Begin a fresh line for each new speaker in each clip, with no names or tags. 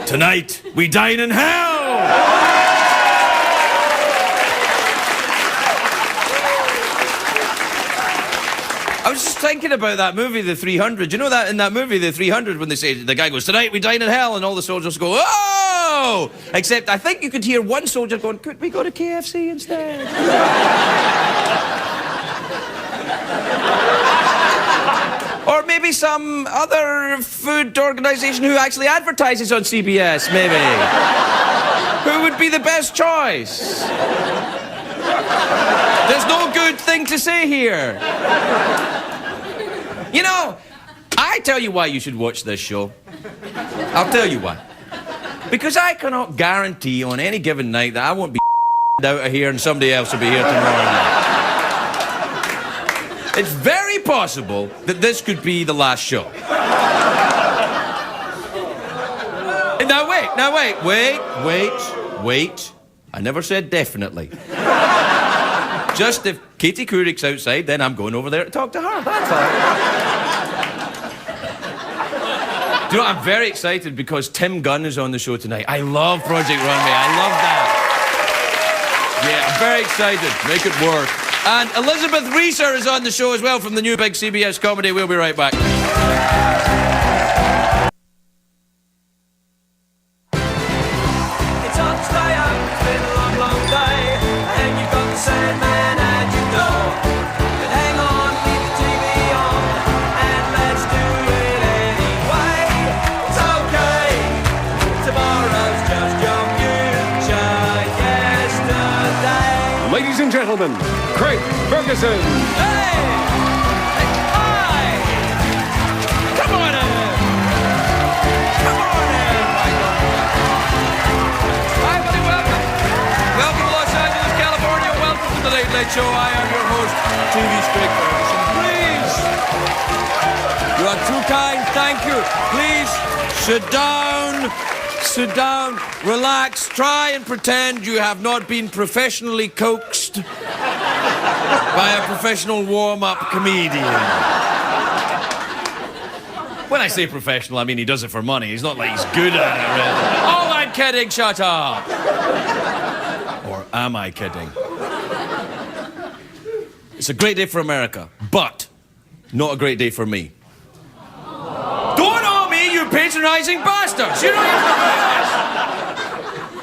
Tonight, we dine in hell! I was just thinking about that movie, The 300. You know that in that movie, The 300, when they say, the guy goes, tonight we dine in hell, and all the soldiers go, oh! Except I think you could hear one soldier going, could we go to KFC instead? Or maybe some other food organisation who actually advertises on CBS, maybe. Who would be the best choice? There's no good thing to say here. You know, I tell you why you should watch this show. I'll tell you why. Because I cannot guarantee on any given night that I won't be out of here and somebody else will be here tomorrow night. It's very possible that this could be the last show. Now wait. I never said definitely. Just if Katie Couric's outside, then I'm going over there to talk to her. That's all. Do you know, I'm very excited because Tim Gunn is on the show tonight. I love Project Runway. I love that. Yeah, I'm very excited. Make it work. And Elizabeth Reaser is on the show as well from the new big CBS comedy. We'll be right back.
It's hard to stay up, it's been a long, long day, and you've got the Sandman at your door. But hang on, leave the TV on, and let's do it anyway. It's okay, tomorrow's just your future yesterday.
Ladies and gentlemen, Craig Ferguson.
Hey! Hi! Come on in! Come on in, Michael! Hi, buddy, welcome. Welcome to Los Angeles, California. Welcome to the Late Late Show. I am your host, TV Craig Ferguson. Please! You are too kind, thank you. Please, sit down. Sit down, relax, try and pretend you have not been professionally coaxed by a professional warm-up comedian. When I say professional, I mean he does it for money. He's not like he's good at it, really. Oh, I'm kidding, shut up. Or am I kidding? It's a great day for America, but not a great day for me. Don't owe me, you patronizing bastards! You know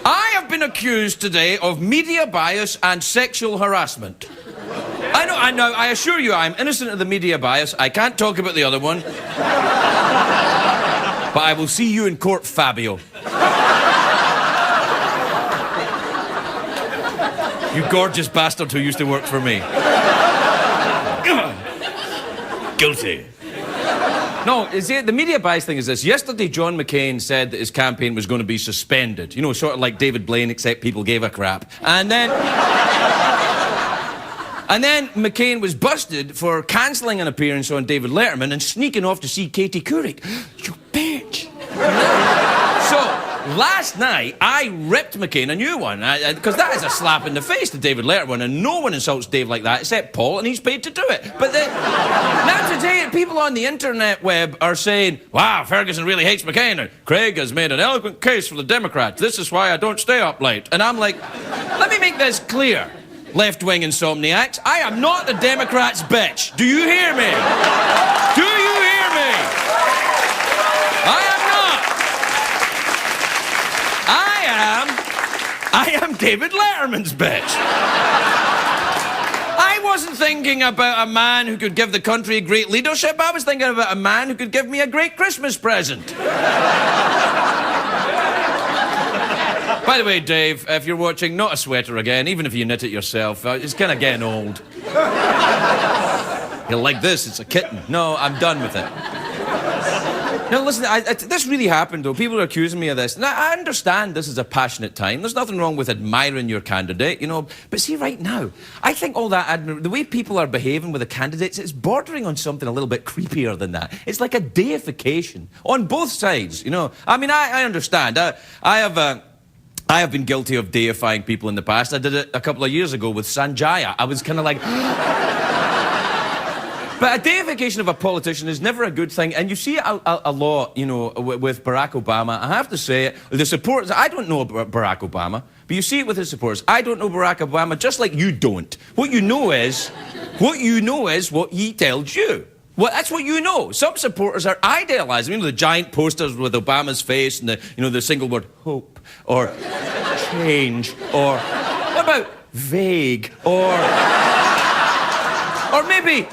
I have been accused today of media bias and sexual harassment. I know, I assure you I'm innocent of the media bias. I can't talk about the other one. But I will see you in court, Fabio. You gorgeous bastard who used to work for me. Guilty. No, the media bias thing is this. Yesterday, John McCain said that his campaign was going to be suspended. You know, sort of like David Blaine, except people gave a crap. And then McCain was busted for cancelling an appearance on David Letterman and sneaking off to see Katie Couric. You bitch. So, last night, I ripped McCain a new one, because that is a slap in the face to David Letterman, and no one insults Dave like that except Paul, and he's paid to do it. But then, now today, people on the internet web are saying, wow, Ferguson really hates McCain, and Craig has made an eloquent case for the Democrats. This is why I don't stay up late. And I'm like, let me make this clear, left-wing insomniacs. I am not the Democrats' bitch. Do you hear me? Do you hear me? I am David Letterman's bitch. I wasn't thinking about a man who could give the country great leadership. I was thinking about a man who could give me a great Christmas present. By the way, Dave, if you're watching, not a sweater again, even if you knit it yourself. It's kind of getting old. You're like this, it's a kitten. No, I'm done with it. No, listen, this really happened, though. People are accusing me of this. Now, I understand this is a passionate time. There's nothing wrong with admiring your candidate, you know. But see, right now, I think all that the way people are behaving with the candidates, it's bordering on something a little bit creepier than that. It's like a deification on both sides, you know. I mean, I understand. I have been guilty of deifying people in the past. I did it a couple of years ago with Sanjaya. I was kind of like... But a deification of a politician is never a good thing, and you see it a lot, you know, with Barack Obama. I have to say it, the supporters, I don't know about Barack Obama, but you see it with his supporters. I don't know Barack Obama, just like you don't. What you know is what he tells you. Well, that's what you know. Some supporters are idealizing, you know, the giant posters with Obama's face and the single word hope or change or what about vague or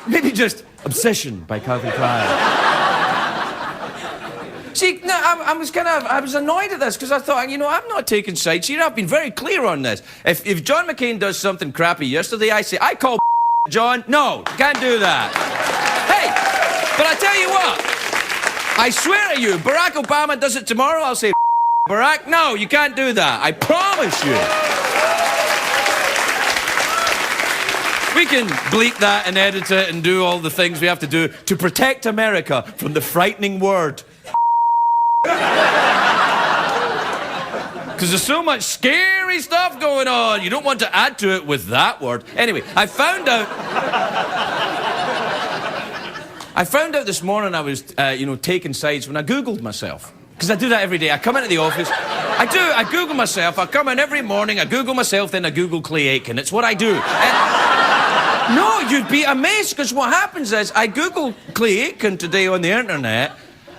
maybe just obsession by Calvin Klein. See, no, I was annoyed at this because I thought, you know, I'm not taking sides here. I've been very clear on this. If John McCain does something crappy yesterday, I say, I call John. No, can't do that. Hey, but I tell you what, I swear to you, Barack Obama does it tomorrow, I'll say, Barack, no, you can't do that. I promise you. We can bleep that and edit it and do all the things we have to do to protect America from the frightening word. Because there's so much scary stuff going on. You don't want to add to it with that word. Anyway, I found out this morning I was, taking sides when I Googled myself. Because I do that every day. I come into the office. I Google myself. I come in every morning. I Google myself, then I Google Clay Aiken. It's what I do. No, you'd be amazed, because what happens is I Google Clay Aiken today on the internet,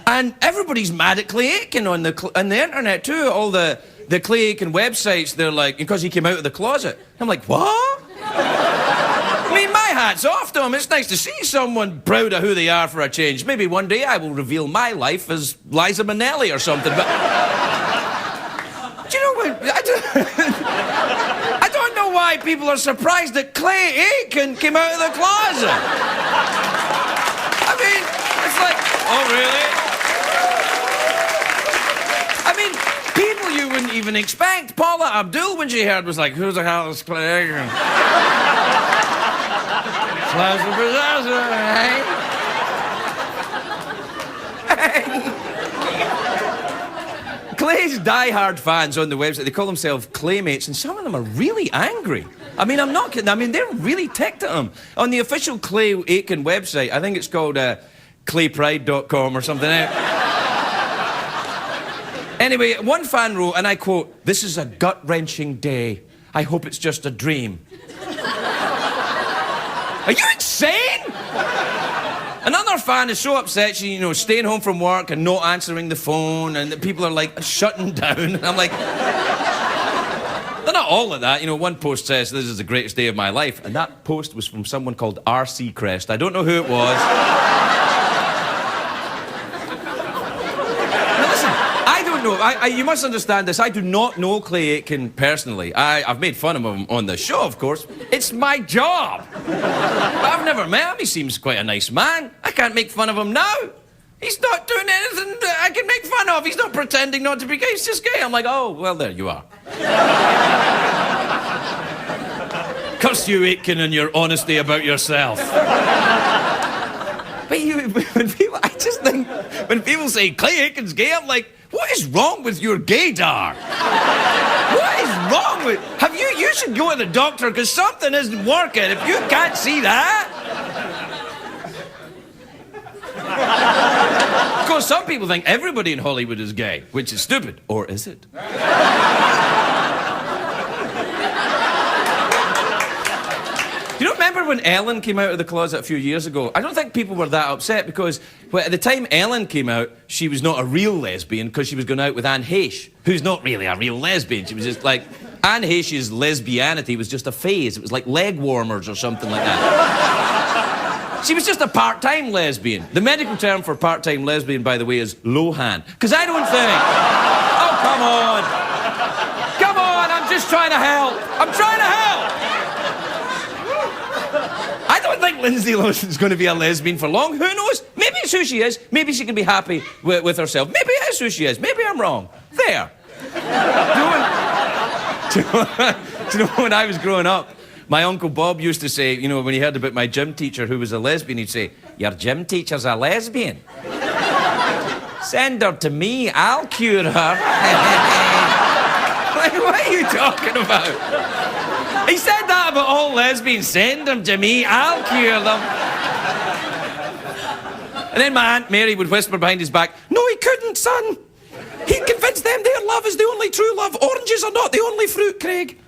and everybody's mad at Clay Aiken on the internet too. All the Clay Aiken websites, they're like, because he came out of the closet. I'm like, what? I mean, my hat's off to him. It's nice to see someone proud of who they are for a change. Maybe one day I will reveal my life as Liza Minnelli or something, but... Do you know what? I don't know why people are surprised that Clay Aiken came out of the closet. I mean, it's like, oh, really? I mean, people you wouldn't even expect. Paula Abdul, when she heard, was like, who the hell is Clay Aiken? Pleasure possessor, hey? Clay's diehard fans on the website, they call themselves Claymates, and some of them are really angry. I mean, I'm not kidding. I mean, they're really ticked at him. On the official Clay Aiken website, I think it's called claypride.com or something. Anyway, one fan wrote, and I quote, "This is a gut-wrenching day. I hope it's just a dream." Are you insane? Another fan is so upset, she's, staying home from work and not answering the phone, and the people are, like, shutting down. And I'm like... They're not all like that. One post says, "This is the greatest day of my life," and that post was from someone called R.C. Crest. I don't know who it was. No, you must understand this. I do not know Clay Aiken personally. I've made fun of him on the show, of course. It's my job. But I've never met him. He seems quite a nice man. I can't make fun of him now. He's not doing anything that I can make fun of. He's not pretending not to be gay. He's just gay. I'm like, oh, well, there you are. Curse you, Aitken, and your honesty about yourself. But when people say Clay Aiken's gay, I'm like, what is wrong with your gaydar? What is wrong with... You should go to the doctor, because something isn't working if you can't see that. Of course, some people think everybody in Hollywood is gay, which is stupid. Or is it? You don't remember when Ellen came out of the closet a few years ago? I don't think people were that upset because, well, at the time Ellen came out, she was not a real lesbian because she was going out with Anne Heche, who's not really a real lesbian. She was just like... Anne Heche's lesbianity was just a phase. It was like leg warmers or something like that. She was just a part-time lesbian. The medical term for part-time lesbian, by the way, is Lohan. Because I don't think... Oh, come on. Come on, I'm just trying to help. I'm trying to help. I don't think Lindsay Lohan's going to be a lesbian for long. Who knows? Maybe it's who she is. Maybe she can be happy with herself. Maybe it is who she is. Maybe I'm wrong. There. Do you know, when I was growing up, my Uncle Bob used to say, when he heard about my gym teacher who was a lesbian, he'd say, "Your gym teacher's a lesbian. Send her to me, I'll cure her." Like, what are you talking about? He said that about all lesbians. Send them to me, I'll cure them. And then my Aunt Mary would whisper behind his back, "No, he couldn't, son. He convinced them their love is the only true love. Oranges are not the only fruit, Craig."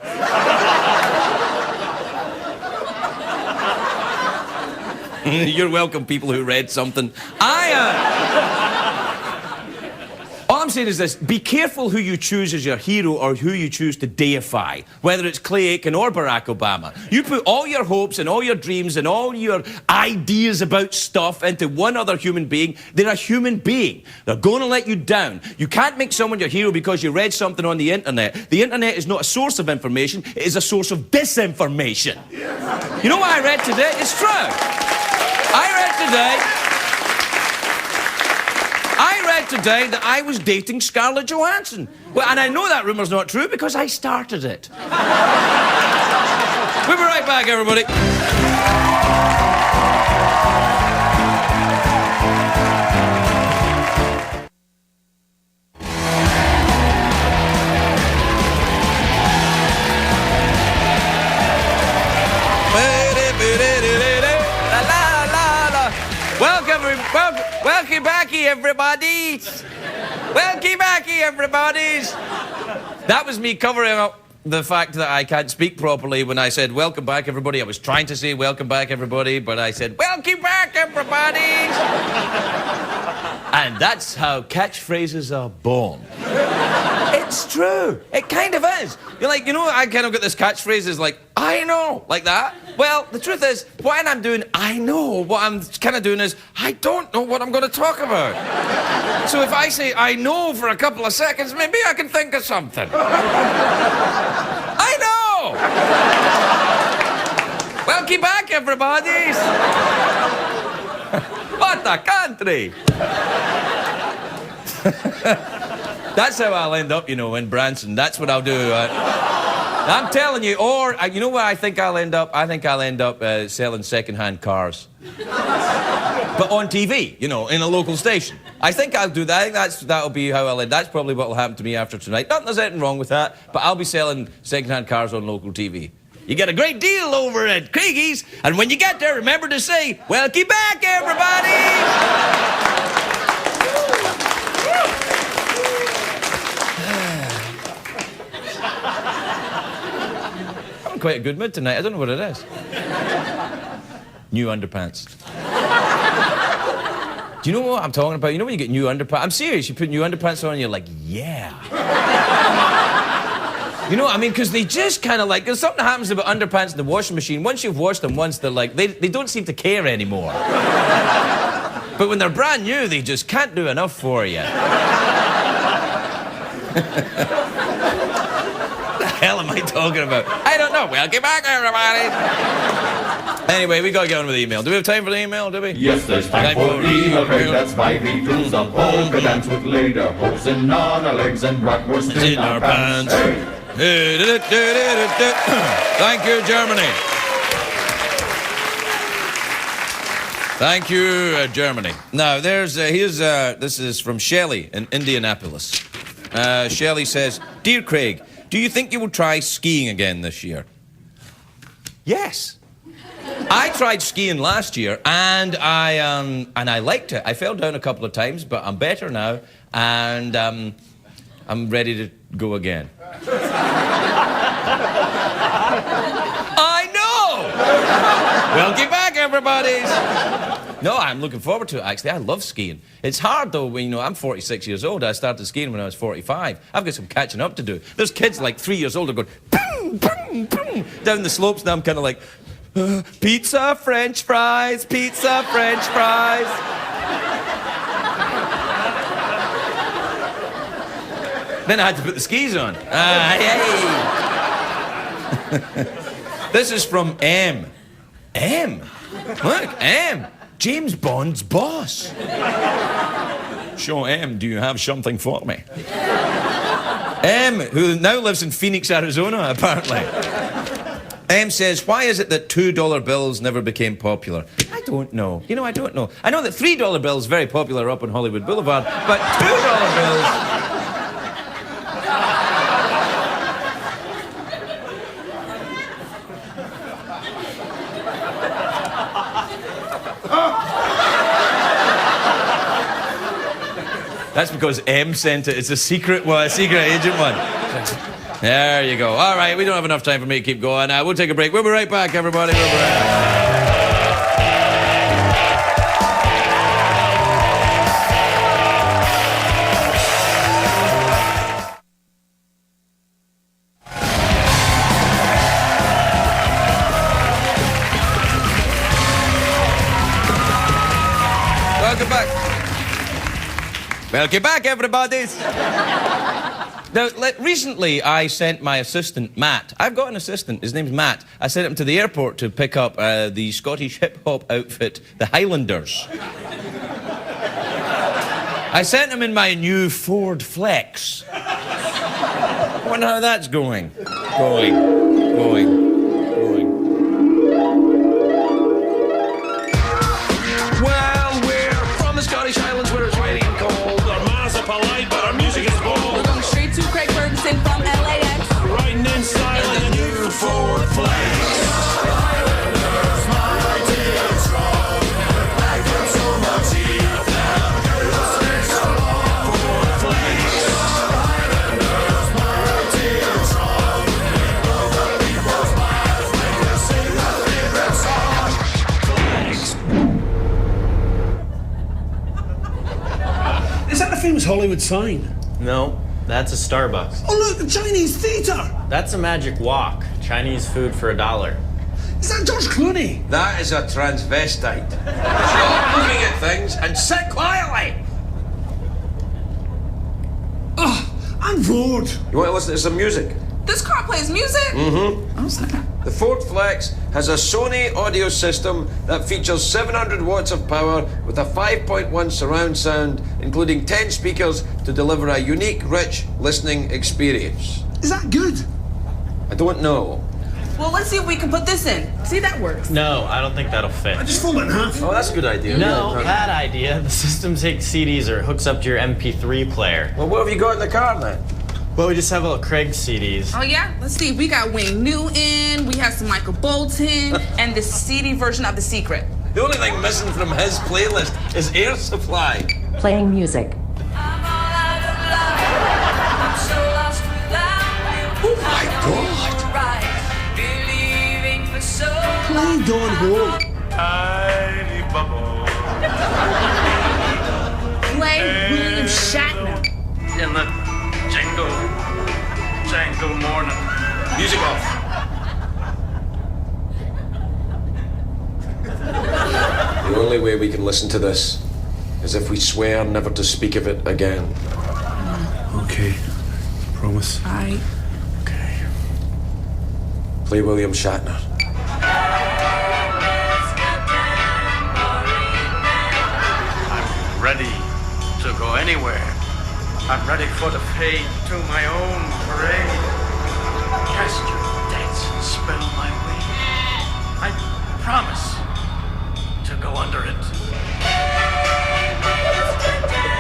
You're welcome, people who read something. All I'm saying is this: be careful who you choose as your hero or who you choose to deify, whether it's Clay Aiken or Barack Obama. You put all your hopes and all your dreams and all your ideas about stuff into one other human being. They're a human being. They're going to let you down. You can't make someone your hero because you read something on the internet. The internet is not a source of information, it is a source of disinformation. You know what I read today? It's true. I read today that I was dating Scarlett Johansson. Well, and I know that rumour's not true because I started it. We'll be right back, everybody. Welcome backy, everybody. Welcome backy, everybody. That was me covering up the fact that I can't speak properly when I said welcome back, everybody. I was trying to say welcome back, everybody, but I said welcome back, everybody. And that's how catchphrases are born. It's true. It kind of is. You're like, I kind of got this catchphrase is like, I know, like that. Well, the truth is, when I'm doing I know, what I'm kind of doing is I don't know what I'm going to talk about. So if I say I know for a couple of seconds, maybe I can think of something. I know! Welcome back, everybody. What a country! That's how I'll end up, in Branson. That's what I'll do. I'm telling you, or you know where I think I'll end up? I think I'll end up selling second-hand cars. But on TV, in a local station. I think I'll do that. I think that'll be how I'll end. That's probably what will happen to me after tonight. Not that there's anything wrong with that, but I'll be selling second-hand cars on local TV. You get a great deal over at Craigie's, and when you get there, remember to say, welcome back, everybody! Quite a good mood tonight. I don't know what it is. New underpants. Do you know what I'm talking about? You know when you get new underpants? I'm serious. You put new underpants on and you're like, yeah. You know what I mean? Because they just kind of like, there's something happens about underpants in the washing machine. Once you've washed them once, they're like, they don't seem to care anymore. But when they're brand new, they just can't do enough for you. What the hell am I talking about? I don't know. Welcome back, everybody. Anyway, we gotta get on with the email. Do we have time for the email, do we?
Yes, there's time for email. That's why we do some polka dance with lederhosen on our legs and bratwurst in our pants. Hey.
Thank you, Germany. Thank you, Germany. Now, this is from Shelley in Indianapolis. Shelley says, "Dear Craig, do you think you will try skiing again this year?" Yes. I tried skiing last year, and I liked it. I fell down a couple of times, but I'm better now, and I'm ready to go again. I know! Welcome back, everybody! No, I'm looking forward to it, actually. I love skiing. It's hard, though, when, I'm 46 years old. I started skiing when I was 45. I've got some catching up to do. There's kids like 3 years old who are going boom, boom, boom, down the slopes, and I'm kind of like, pizza, French fries, pizza, French fries. Then I had to put the skis on. Hey. This is from M. M? Look, M. James Bond's boss. So, M, do you have something for me? M, who now lives in Phoenix, Arizona, apparently. M says, why is it that $2 bills never became popular? I don't know. I don't know. I know that $3 bills very popular up on Hollywood Boulevard, but $2 bills...
That's because M sent it. It's a secret one, a secret agent one. There you go. All right, we don't have enough time for me to keep going. We'll take a break. We'll be right back, everybody. We'll be right back. Welcome back, everybody. Now, recently, I sent my assistant, Matt. I've got an assistant. His name's Matt. I sent him to the airport to pick up the Scottish hip-hop outfit, the Highlanders. I sent him in my new Ford Flex. I wonder how that's going. Going. Well, we're from the Scottish Highlands where it's raining and cold.
Our minds are polite, but our music is bold.
We're going straight to Craig Ferguson from LAX.
Riding in style in the new Ford Flex. Is that the famous Hollywood sign?
No, that's a Starbucks.
Oh look, the Chinese theater!
That's a Magic Walk. Chinese food for $1.
Is that George Clooney?
That is a transvestite. Stop looking at things and sit quietly.
Oh, I'm bored.
You want to listen to some music?
This car plays music? Mm-hmm. Oh, snap.
The Ford Flex has a Sony audio system that features 700 watts of power with a 5.1 surround sound, including 10 speakers to deliver a unique, rich listening experience.
Is that good?
I don't know.
Well, let's see if we can put this in. See, that works.
No, I don't think that'll fit.
I just fold it in half.
Oh, that's a good idea.
No, bad idea. The system takes CDs or hooks up to your MP3 player.
Well, what have you got in the car then?
Well, we just have little Craig CDs.
Oh, yeah? Let's see. We got Wayne Newton, we have some Michael Bolton, and the CD version of The Secret.
The only thing missing from his playlist is Air Supply.
Playing music.
Oh my God!
Play Don Hole. Tiny bubble.
Play William Shatner.
In the jangle morning.
Music off. The only way we can listen to this is if we swear never to speak of it again.
Okay. Promise.
All right.
Okay.
Play William Shatner.
I'm ready to go anywhere. I'm ready for the fade to my own parade. Cast your dance spell my way. I promise to go under it.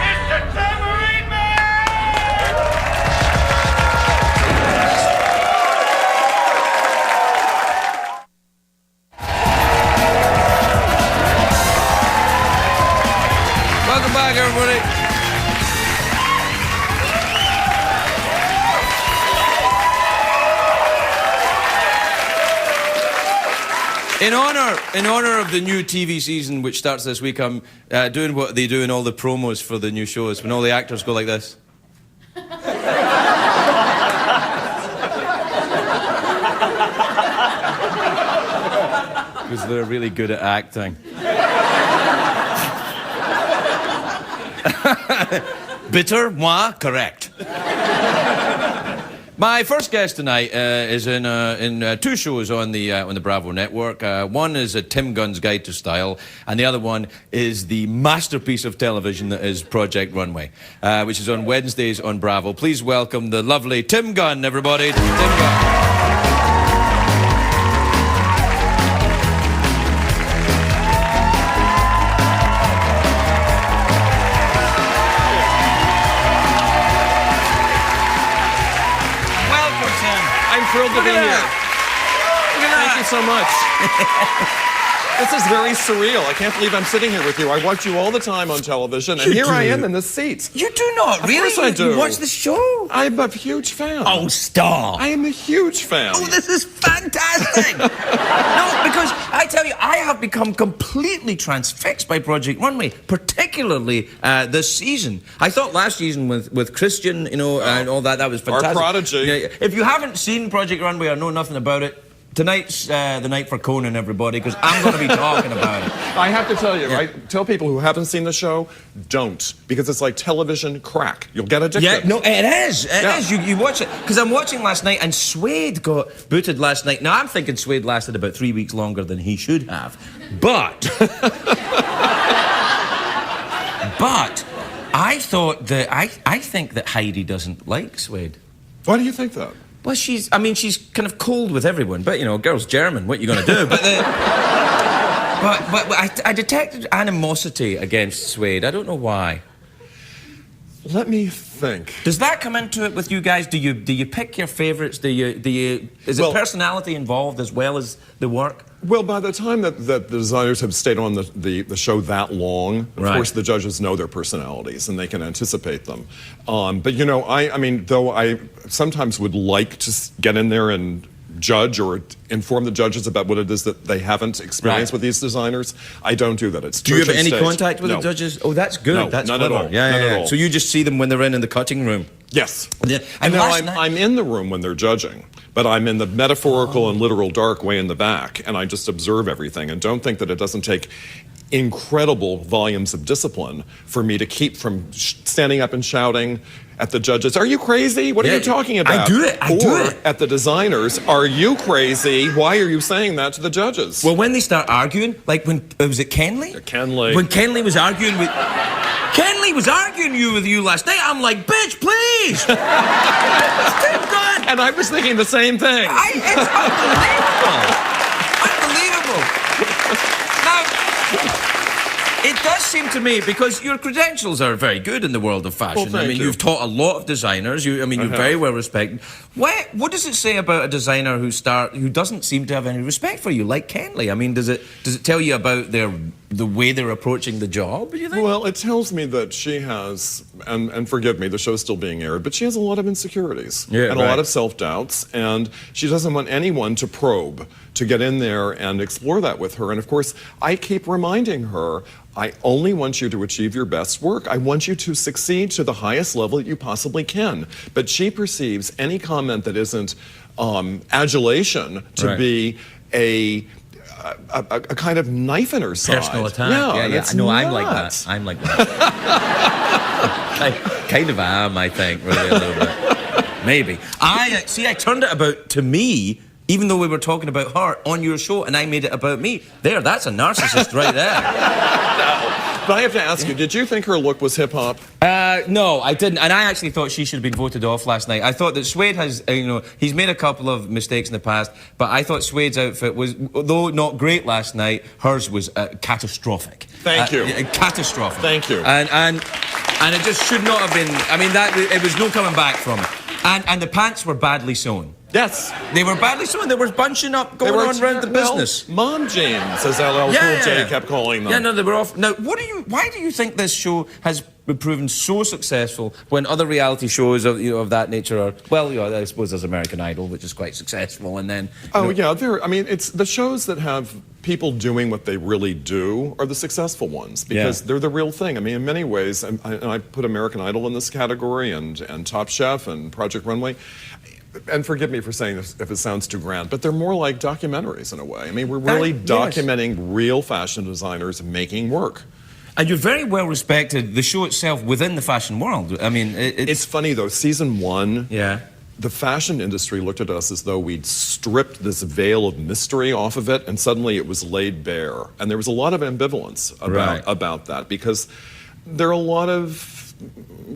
Mr. Tambourine Man!
Welcome back, everybody. In honor of the new TV season, which starts this week, I'm doing what they do in all the promos for the new shows, when all the actors go like this. Because they're really good at acting. Bitter? Moi? Correct. My first guest tonight is in two shows on the Bravo network. One is Tim Gunn's Guide to Style, and the other one is the masterpiece of television that is Project Runway, which is on Wednesdays on Bravo. Please welcome the lovely Tim Gunn, everybody. Tim Gunn.
I'm thrilled to be here. Thank you so much.
This is very surreal. I can't believe I'm sitting here with you. I watch you all the time on television, and here I am in this seat.
You do not, really?
Of course I do.
You watch the show?
I'm a huge fan.
Oh, stop.
I am a huge fan.
Oh, this is fantastic. No, because I tell you, I have become completely transfixed by Project Runway, particularly this season. I thought last season with Christian, you know, and all that was fantastic.
Our prodigy.
Yeah, if you haven't seen Project Runway or know nothing about it, tonight's the night for Conan, everybody, because I'm going to be talking about it.
I have to tell you, I tell people who haven't seen the show, don't, because it's like television crack. You'll get addicted.
Yeah, no, it is. It is. You watch it. Because I'm watching last night, and Suede got booted last night. Now, I'm thinking Suede lasted about 3 weeks longer than he should have. But... but I thought that... I think that Heidi doesn't like Suede.
Why do you think that?
Well, she's kind of cold with everyone, but, you know, a girl's German, what are you going to do? But I detected animosity against Suede. I don't know why.
Let me think.
Does that come into it with you guys? Do you pick your favourites? Is it personality involved as well as the work?
Well, by the time that the designers have stayed on the show that long, of course the judges know their personalities and they can anticipate them. But you know, I mean, though I sometimes would like to get in there and judge or inform the judges about what it is that they haven't experienced with these designers, I don't do that. It's
do you have any contact with the judges? Oh, that's good.
No,
that's
none
clever.
at all.
Yeah,
none
yeah,
at all.
So you just see them when they're in the cutting room.
Yes.
Yeah.
And now I'm in the room when they're judging, but I'm in the metaphorical and literal dark way in the back, and I just observe everything and don't think that it doesn't take incredible volumes of discipline for me to keep from standing up and shouting at the judges, "Are you crazy? What are you talking about?"
I do it. I do it.
At the designers, "Are you crazy? Why are you saying that to the judges?"
Well, when they start arguing, like when was it Kenley?
Kenley.
When Kenley was arguing with you last night, I'm like, "Bitch, please!" It's Tim Gunn.
And I was thinking the same thing.
It's unbelievable. Now, it does seem to me, because your credentials are very good in the world of fashion.
Well,
I mean, you've taught a lot of designers. You're very well respected. What does it say about a designer who doesn't seem to have any respect for you, like Kenley? I mean, does it tell you about the way they're approaching the job, do you think?
Well, it tells me that she has, and forgive me, the show's still being aired, but she has a lot of insecurities and a lot of self-doubts, and she doesn't want anyone to probe, to get in there and explore that with her. And of course, I keep reminding her, I only want you to achieve your best work. I want you to succeed to the highest level that you possibly can. But she perceives any comment that isn't adulation to be a kind of knife in her side.
Personal attack.
Yeah.
No, I'm like that. I'm like that. I kind of am, I think, really, a little bit. Maybe. I turned it about to me, even though we were talking about her on your show, and I made it about me. That's a narcissist right there.
But I have to ask you, did you think her look was hip-hop?
No, I didn't. And I actually thought she should have been voted off last night. I thought that Suede has, he's made a couple of mistakes in the past, but I thought Suede's outfit was, though not great last night, hers was catastrophic.
Thank you.
Catastrophic.
Thank you.
And it just should not have been, I mean, it was no coming back from it. And the pants were badly sewn.
Yes.
They were badly sewn. They were bunching up, going on around the business.
Mom jeans, as LL Cool J kept calling them.
Yeah, no, they were off. Now, why do you think this show has been proven so successful when other reality shows of that nature are, well, I suppose there's American Idol, which is quite successful, and then...
it's the shows that have people doing what they really do are the successful ones, because they're the real thing. I mean, in many ways, and I put American Idol in this category, and Top Chef, and Project Runway. And forgive me for saying this if it sounds too grand, but they're more like documentaries in a way. I mean, we're really documenting real fashion designers making work.
And you're very well respected, the show itself, within the fashion world. I mean,
it's funny, though. Season 1,
the
fashion industry looked at us as though we'd stripped this veil of mystery off of it, and suddenly it was laid bare. And there was a lot of ambivalence about that, because there are a lot of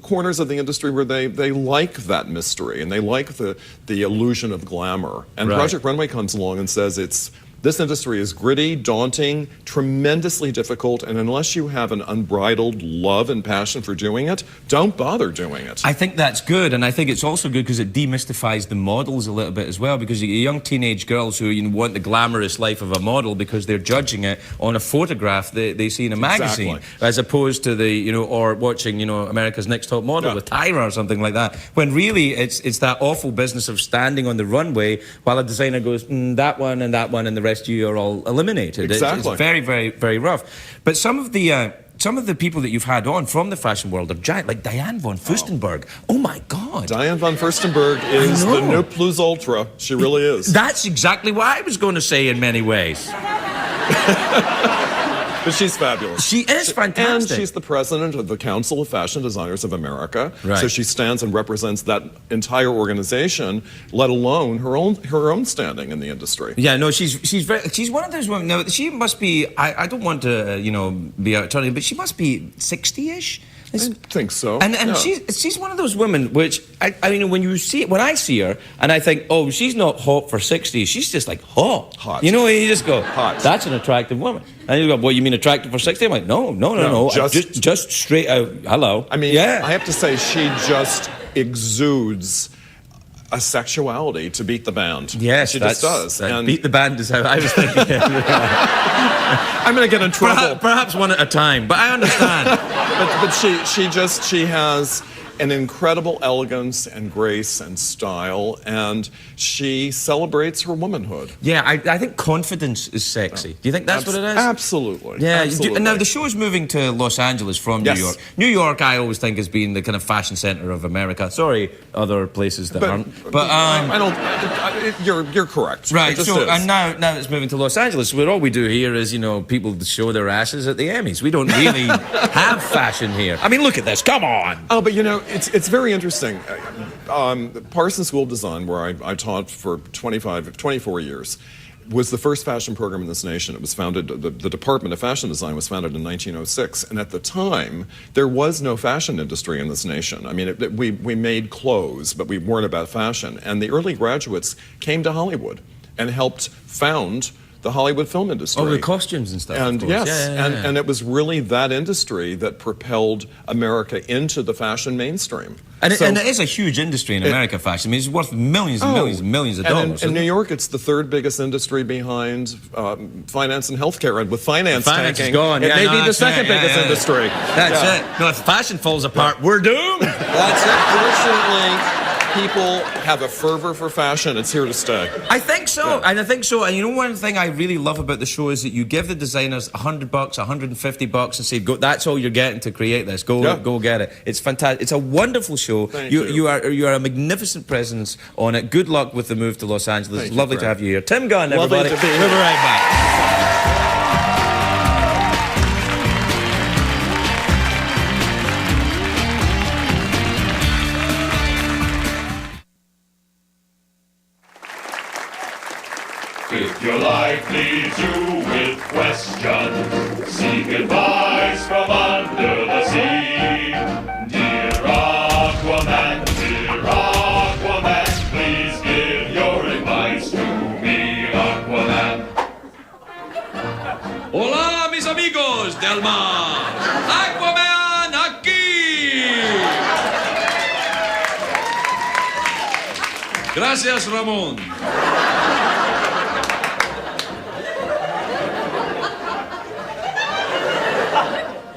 corners of the industry where they like that mystery and they like the illusion of glamour. And Project Runway comes along and says it's This industry is gritty, daunting, tremendously difficult, and unless you have an unbridled love and passion for doing it, don't bother doing it.
I think that's good, and I think it's also good because it demystifies the models a little bit as well, because you get young teenage girls who want the glamorous life of a model because they're judging it on a photograph they see in a magazine,
Exactly.
as opposed to the, or watching, America's Next Top Model with Tyra or something like that, when really it's that awful business of standing on the runway while a designer goes, that one, and the rest of you are all eliminated.
Exactly.
It's very, very, very rough. But some of the people that you've had on from the fashion world are giant, like Diane von Furstenberg. Oh my God.
Diane von Furstenberg is the ne plus ultra. She really is.
That's exactly what I was going to say in many ways.
But she's fabulous.
She is fantastic.
And she's the president of the Council of Fashion Designers of America.
Right.
So she stands and represents that entire organization, let alone her own standing in the industry.
Yeah, no, she's one of those women. Now, she must be, I don't want to, be out turning, but she must be 60-ish.
I think so.
And
yeah.
she's one of those women which, I mean, when I see her, and I think, oh, she's not hot for 60, she's just like hot.
Hot.
You just go,
hot.
That's an attractive woman. And you go, well, you mean attractive for 60? I'm like, no. Just straight out, hello.
I mean,
yeah.
I have to say, she just exudes a sexuality to beat the band.
Yes,
she just does.
And beat the band is how I was thinking.
I'm going to get in trouble.
Perhaps one at a time, but I understand.
but she has an incredible elegance and grace and style, and she celebrates her womanhood.
Yeah, I think confidence is sexy. Do you think that's what it is?
Absolutely.
Yeah.
Absolutely.
And now the show is moving to Los Angeles from New York. New York, I always think, has been the kind of fashion center of America. Sorry, other places that aren't. But
I don't. You're correct.
Right.
It just
So
is.
and now it's moving to Los Angeles, where all we do here is people show their asses at the Emmys. We don't really have fashion here. I mean, look at this. Come on.
Oh, but it's very interesting. Parsons School of Design, where I taught for 24 years, was the first fashion program in this nation. It was founded, the Department of Fashion Design was founded in 1906, and at the time, there was no fashion industry in this nation. I mean, we made clothes, but we weren't about fashion. And the early graduates came to Hollywood and helped found the Hollywood film industry.
Oh, the costumes and stuff.
And
of course.
yes,
Yeah.
And it was really that industry that propelled America into the fashion mainstream.
And it is a huge industry in America, fashion. I mean, it's worth millions and millions and millions of dollars.
In New York, it's the third biggest industry behind finance and healthcare. And with finance
is
tanking,
gone.
it may be the second biggest industry.
That's it. No, if fashion falls apart, we're doomed.
That's it. Fortunately, people have a fervor for fashion. It's here to stay.
I think so, and I think so. And one thing I really love about the show is that you give the designers $100, $150, and say, "Go, that's all you're getting to create this. Go get it." It's fantastic. It's a wonderful show.
Thank you.
You are a magnificent presence on it. Good luck with the move to Los Angeles.
Thank
It's lovely
you,
to have you here, Tim Gunn. Everybody,
Lovely to be here.
we'll be right back.
If your life leaves you with questions, seek advice from under the sea. Dear Aquaman, please give your advice to me, Aquaman.
Hola, mis amigos del mar. Aquaman aquí. Gracias, Ramon.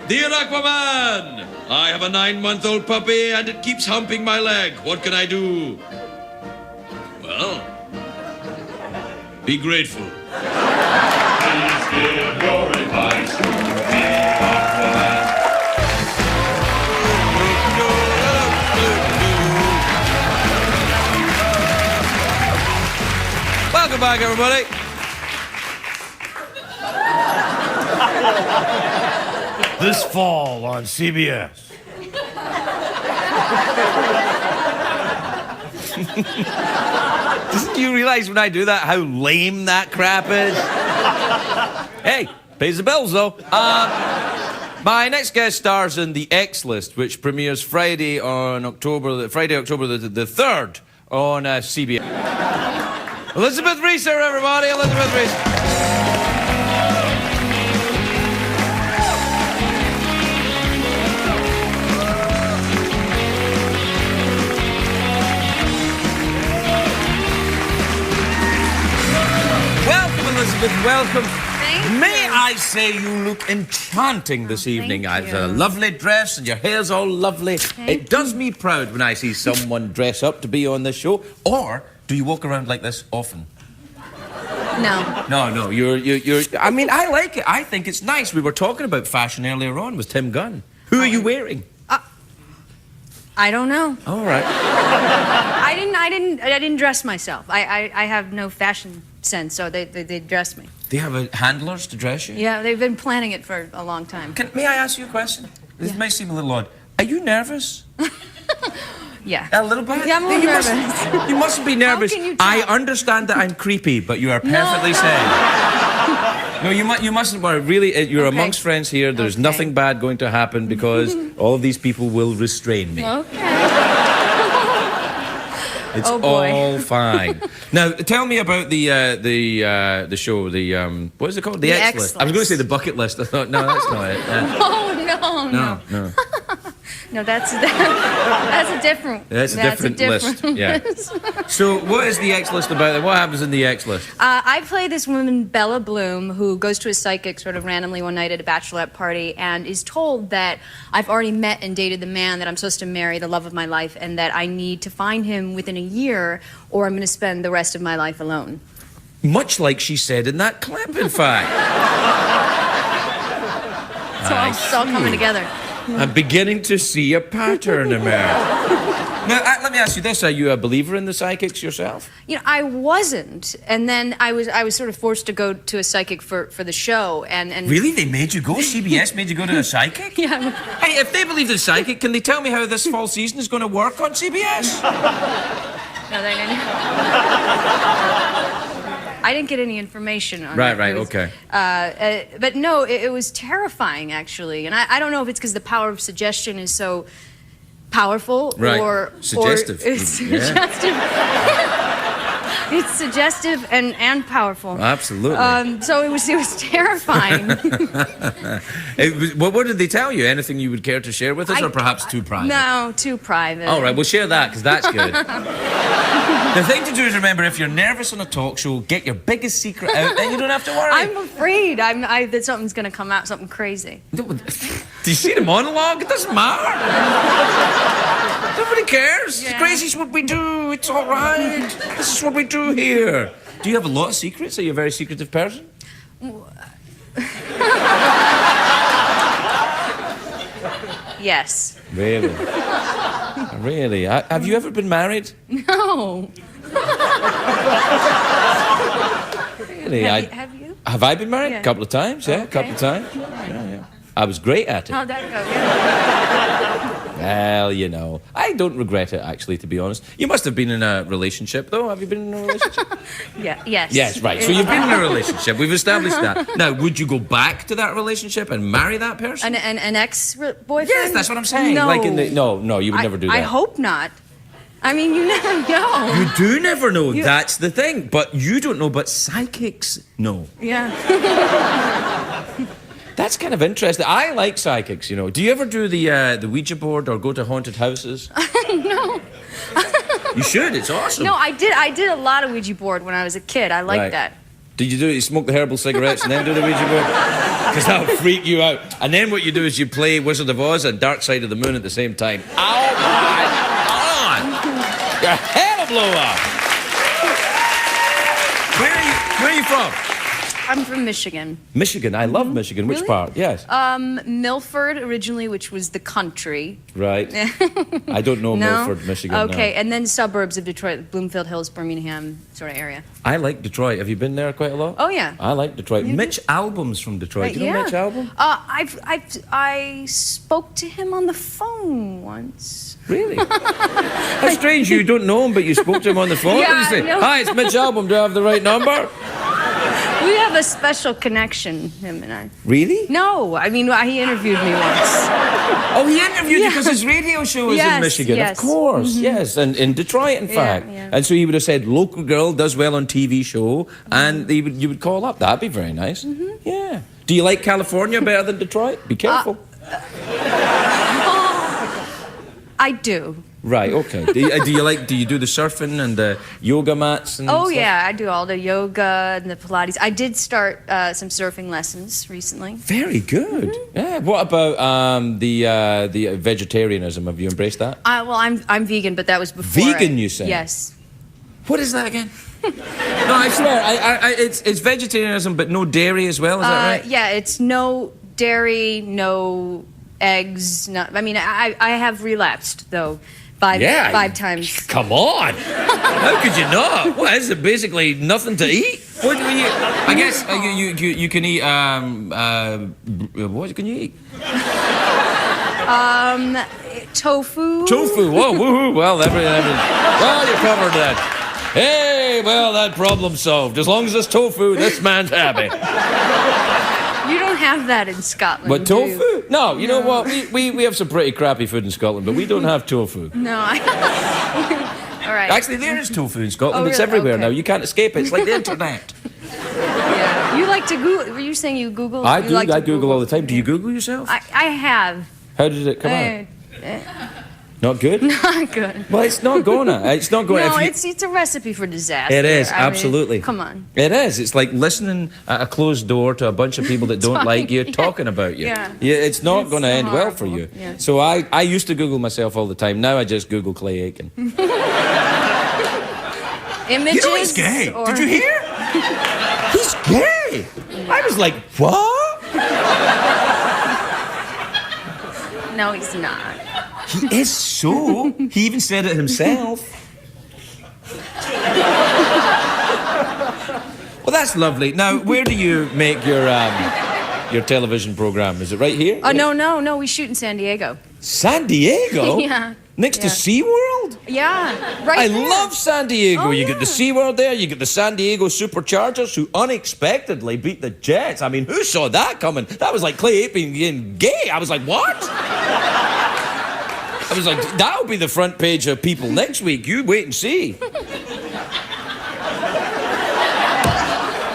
Dear Aquaman, I have a 9-month-old puppy and it keeps humping my leg. What can I do? Well, be grateful.
Please give your advice to me, Aquaman.
Welcome back, everybody.
This fall on CBS.
Didn't you realize when I do that how lame that crap is? Hey, pays the bills though. My next guest stars in The X List, which premieres Friday, October the 3rd on CBS. Elizabeth Reaser, everybody. Elizabeth Reaser. welcome.
Thank
May
you.
I say you look enchanting this evening.
thank
I've a
you.
lovely dress and your hair's all lovely. It does me proud when I see someone dress up to be on this show. Or do you walk around like this often?
No.
No, you're. I mean, I like it. I think it's nice. We were talking about fashion earlier on with Tim Gunn. Who are you wearing?
I don't know.
All right.
I didn't dress myself. I have no fashion sense, so they dress me.
Do you have handlers to dress you?
Yeah, they've been planning it for a long time.
May I ask you a question? This may seem a little odd. Are you nervous?
Yeah.
A little bit?
Yeah, I'm a little nervous.
You mustn't be nervous.
How can you tell?
I understand that I'm creepy, but you are perfectly safe. No, you mustn't worry. Really, you're
Okay.
amongst friends here. There's
Okay.
nothing bad going to happen because all of these people will restrain me.
Okay.
It's
Oh, boy.
all fine. Now, tell me about the show. What is it called? The X List. I was going to say the bucket list. I thought, no, that's not it.
Oh no.
No.
No, that's a different.
That's a different list. Yeah. So, what is the X List about? What happens in the X List?
I play this woman, Bella Bloom, who goes to a psychic sort of randomly one night at a bachelorette party and is told that I've already met and dated the man that I'm supposed to marry, the love of my life, and that I need to find him within a year or I'm going to spend the rest of my life alone.
Much like she said in that clip, in fact.
It's all coming together.
I'm beginning to see a pattern emerge. Now, let me ask you this. Are you a believer in the psychics yourself?
You know, I wasn't, and then I was sort of forced to go to a psychic for the show, and
Really? They made you go? CBS made you go to a psychic?
Yeah.
Hey, if they believe in psychic, can they tell me how this fall season is going to work on CBS?
No, they didn't. I didn't get any information on it.
Right,
It was,
okay.
But no, it was terrifying, actually. And I don't know if it's because the power of suggestion is so powerful
Right.
or...
Suggestive.
Or it's
Yeah.
suggestive. It's suggestive and powerful.
Absolutely.
So it was terrifying.
What did they tell you? Anything you would care to share with us, or perhaps too private?
No, too private.
All right, we'll share that, because that's good. The thing to do is remember, if you're nervous on a talk show, get your biggest secret out, then you don't have to worry.
I'm afraid that something's going to come out, something crazy.
Do you see the monologue? It doesn't matter. Nobody cares.
Yeah.
Crazy's what we do. It's all right. This is what we do here. Do you have a lot of secrets? Are you a very secretive person?
Yes.
Really? Really? Have you ever been married?
No.
Really?
Have you?
Have I been married?
Yeah.
A couple of times, yeah. A
Okay.
couple of times. Yeah. I was great at it.
How'd that go? Yeah.
Well, you know, I don't regret it, actually, to be honest. You must have been in a relationship, though. Have you been in a relationship?
Yeah. Yes.
Yes, right. So you've been in a relationship. We've established that. Now, would you go back to that relationship and marry that person?
An ex-boyfriend?
Yes, that's what I'm saying.
No.
Like no, you would never do that.
I hope not. I mean, you never know.
You do never know. That's the thing. But you don't know, but psychics know.
Yeah.
That's kind of interesting. I like psychics, you know. Do you ever do the Ouija board or go to haunted houses?
No.
You should. It's awesome.
No, I did a lot of Ouija board when I was a kid. I liked
Right.
that.
Did you do it? You smoke the herbal cigarettes and then do the Ouija board? Because that would freak you out. And then what you do is you play Wizard of Oz and Dark Side of the Moon at the same time. Oh my God! You're a hell of a blow-up. Where are you from?
I'm from Michigan.
Michigan. I love Michigan. Which
Really?
part? Yes.
Milford originally, which was the country.
Right. I don't know
No?
Milford, Michigan.
Okay,
No.
and then suburbs of Detroit, Bloomfield Hills, Birmingham sort of area.
I like Detroit. Have you been there quite a lot?
Oh yeah.
I like Detroit. Mitch Albom's from Detroit. Do you know
yeah.
Mitch Albom?
I spoke to him on the phone once.
Really? That's strange. You don't know him, but you spoke to him on the phone.
Yeah,
What did you say?
I know.
Hi, it's Mitch Albom. Do I have the right number?
We have a special connection, him and I.
Really?
No, I mean, he interviewed me once.
Oh, he interviewed you because his radio show is in
Yes,
Michigan.
yes.
Of course, yes. And in Detroit, in fact.
yeah.
And so he would have said, local girl does well on TV show, and you would call up. That'd be very nice. Yeah. Do you like California better than Detroit? Be careful.
I do.
Right, okay. Do you do the surfing and the yoga mats and
Oh,
stuff?
yeah, I do all the yoga and the Pilates. I did start some surfing lessons recently.
Very good. Yeah. What about the vegetarianism? Have you embraced that?
Well, I'm vegan, but that was before.
Vegan, you say?
Yes.
What is that again? No, I swear, it's vegetarianism, but no dairy as well. Is that right?
Yeah, it's no dairy, no eggs. I have relapsed though. Five times.
Come on! How could you not? What is it? Basically nothing to eat. What do you? I guess you can eat. What can you eat?
Tofu.
Tofu. Whoa, woohoo! Well, everything. Well, you covered that. Hey, well, that problem solved. As long as it's tofu, this man's happy.
You don't have that in Scotland.
But
do
tofu?
you?
No, you know what? We have some pretty crappy food in Scotland, but we don't have tofu.
No. All right.
Actually, there is tofu in Scotland.
Oh,
It's
really?
everywhere
Okay.
now. You can't escape it. It's like the internet.
Yeah. You like to Google? Were you saying you Google?
I
You
do.
like to
I Google all the time. Do you Google yourself?
I have.
How did it come out? Not good?
Not good.
Well, it's not gonna. It's not going.
No, it's a recipe for disaster.
It is,
I mean,
absolutely.
come on.
It is. It's like listening at a closed door to a bunch of people that don't like you talking about you.
Yeah.
It's not going to
so
end well for
horrible.
you.
Yeah.
So I used to Google myself all the time. Now I just Google Clay Aiken.
Images.
You know he's gay.
Or...
Did you hear? He's gay. I was like, what?
No, he's not.
He is so. He even said it himself. Well, that's lovely. Now, where do you make your television program? Is it right here?
Oh, no. We shoot in San Diego.
San Diego?
Yeah.
Next to
Yeah.
SeaWorld?
Yeah, right
I
there.
love San Diego.
Oh,
You get the SeaWorld there, you get the San Diego Superchargers who unexpectedly beat the Jets. I mean, who saw that coming? That was like Clay Aiken being gay. I was like, what? I was like, that'll be the front page of People next week. You wait and see.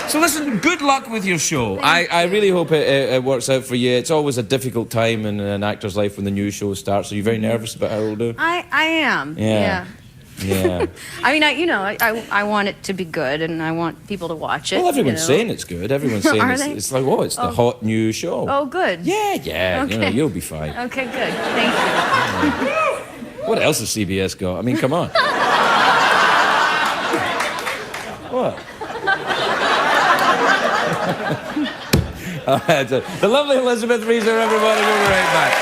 So listen, good luck with your show. I really hope it works out for you. It's always a difficult time in an actor's life when the new show starts. Are you very nervous about how it'll do?
I am.
Yeah.
I mean, I want it to be good, and I want people to watch it.
Well, everyone's
you know.
saying it's good. Everyone's saying
Are
it's,
they?
it's like, oh, it's the hot new show.
Oh, good.
Yeah.
Okay.
You know, you'll be fine.
Okay, good. Thank you.
What else has CBS got? I mean, come on. What? The lovely Elizabeth Reaser, everybody. We'll be right back.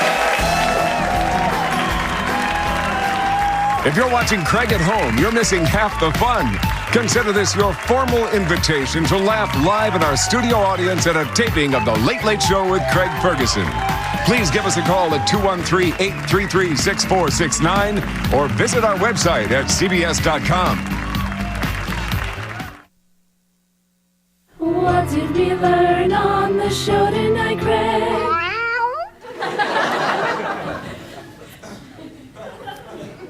If you're watching Craig at home, you're missing half the fun. Consider this your formal invitation to laugh live in our studio audience at a taping of The Late Late Show with Craig Ferguson. Please give us a call at 213-833-6469 or visit our website at cbs.com.
What did we learn on the show tonight, Craig?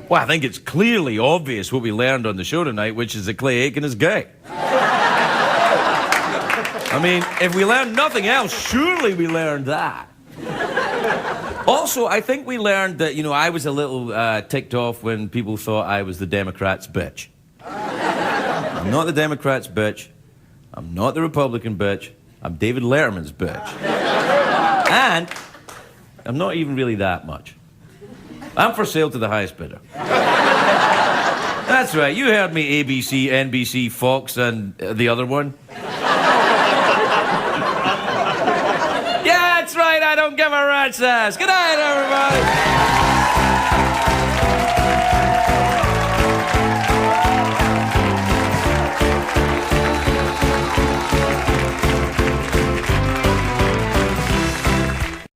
Well, I think it's clearly obvious what we learned on the show tonight, which is that Clay Aiken is gay. I mean, if we learned nothing else, surely we learned that. Also, I think we learned that, I was a little ticked off when people thought I was the Democrats' bitch. I'm not the Democrats' bitch. I'm not the Republican bitch. I'm David Letterman's bitch. And I'm not even really that much. I'm for sale to the highest bidder. That's right. You heard me, ABC, NBC, Fox, and the other one. Yeah, that's right. I don't give a rat's ass. Good night, everybody.